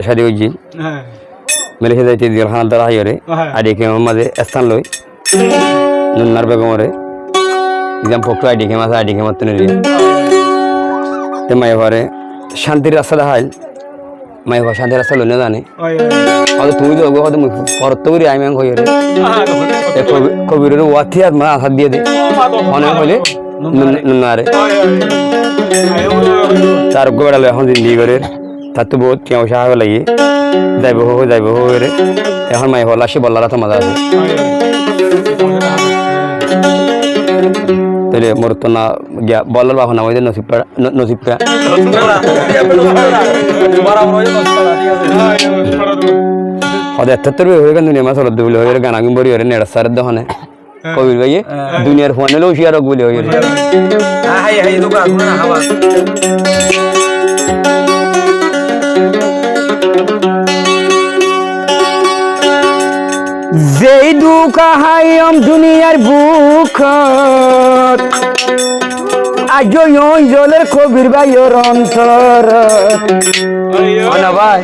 শাদি হয়েছি মেলেছে যাইতে দিল খানার দ্বারা হাইরে আইডি কেম মাঝে স্থান লই নুনার বেগমরে এক্সাম পক্ষ আইডি কেম আছে আইডি কেমার তুলে তে মাই ঘরে শান্তির রাস্তা দেখাইল মাই ঘর শান্তির রাস্তা লই না জানি হয়তো তুমি তো হয়তো ফরত করি আমি হই রে কবিরের ওয়াথি আর মা হাত দিয়ে দে অনেক হইলে নুনারে তার গোড়ালো এখন জিন্দি করে তার তো বহুত কেউ সাহায্য লাগে যাইব রে এখন মাই হল আসি বললার তো মজা আছে তাহলে মোর তো না গিয়া বলার বাহন আমাদের নসিবটা হয়তো এত হয়ে গেল দুনিয়া মাছ হলদ বলে হয়ে গান আমি বলি হরে নেড়া সারের দোকানে কবির ভাই দুনিয়ার ফোন এলো উশিয়ার বলে হয়ে যেই দুকা হাইম দুনিয়ার বুক আজ জলের কবির ভাইয়ের অন্তর ভাই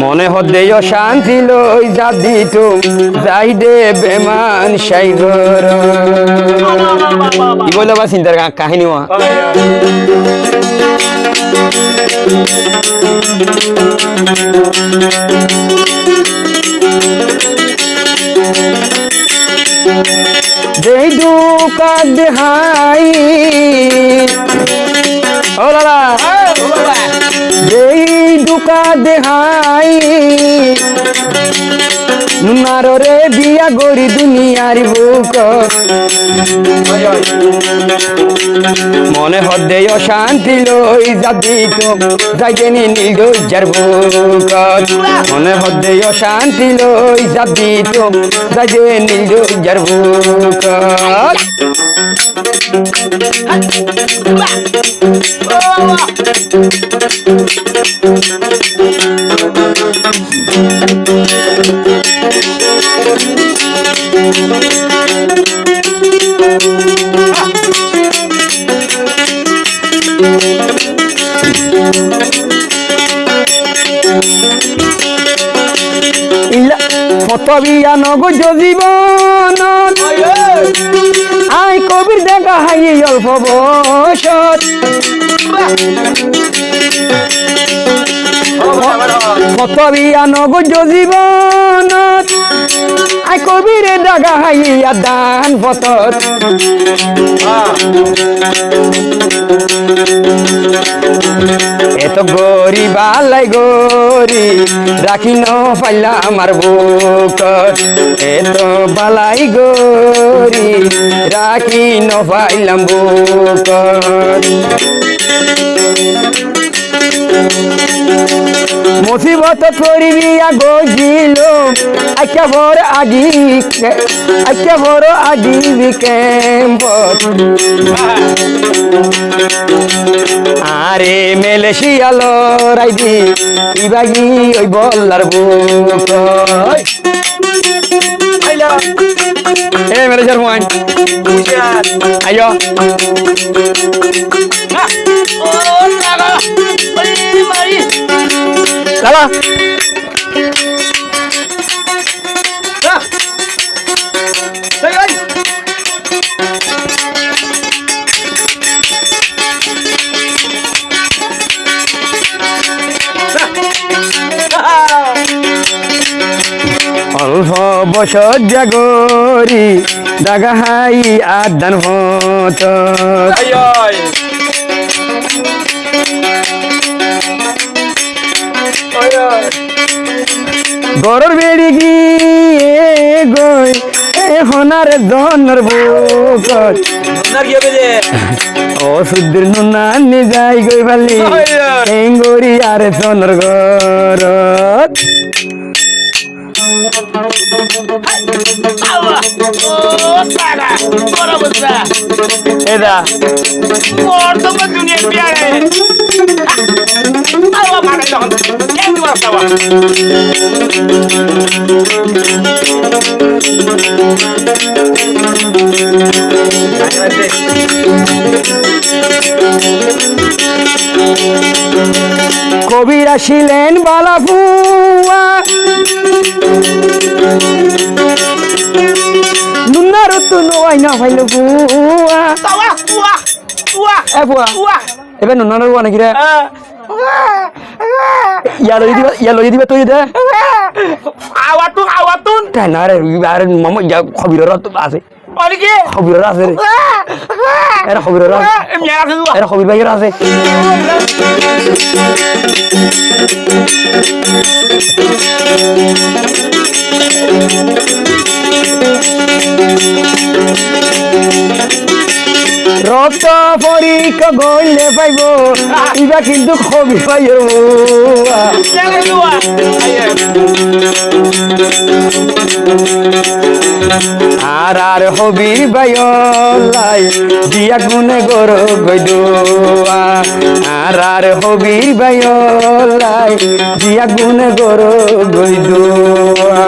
মনে হদে শান্তি লই যা দিত যাই দে বেমান সাইগর কি বললো বা চিন্তার কাহিনী যেই দুকা দেহাই ও লালা যেই দুকা দেহাই নুনারে বিয়া গড়ি দুনিয়ার বুক মনে হদে শান্তি লই যাবি তো যাইনি নীল যার বুক মনে হদে শান্তি লই যাবি তো যাইনি নীল যার বুক ফতবিয়া নগজ জীবন আই কবির দেখা হাই অল্প বসত ফতবিয়া নগজ জীবন আই কবির দেখা হাইয়া দান ফতত এত গরি বালাই গরি রাখি ন পাইলা আমার বুক এত বালাই গরি রাখি ন পাইলাম বুক মুসিবত করিবি গজিল একেবারে আজি কেম্পত আরে মেলেশিয়া লড়াইবি ইবাগি ওই বল্লার বুক এ মেলেশিয়ার মোয়াইন আইও লালা অল্প বছর জাগরি দাগাহাই আদান হত গরর বেড়ি গিয়ে গই হোনার জনের বুক ও সুদ্দির নুনার নিজাই গই ভালি এঙ্গরি আর জনের গরত এদা দুনিয়া পিয়ারে কবির আসিলেন বালাপুয়া নুনার তো নয় না ভাইল বুয়া এবার নুনার বুয়া নাকি রে ইয়ালো দিবা তুই দে আওয়াতুন তাই না রে আর মামা খবির আছে খবির আছে রে এরা খবির আছে এরা খবির ভাইয়ের আছে রক্ত পরীক্ষা গড়লে পাইব ইবা কিন্তু খবি পাইব আর আর হবির বাইলাই দিয়া গুনে গর গইদুয়া আর আর হবির বাইলাই দিয়া গুনে গর গইদুয়া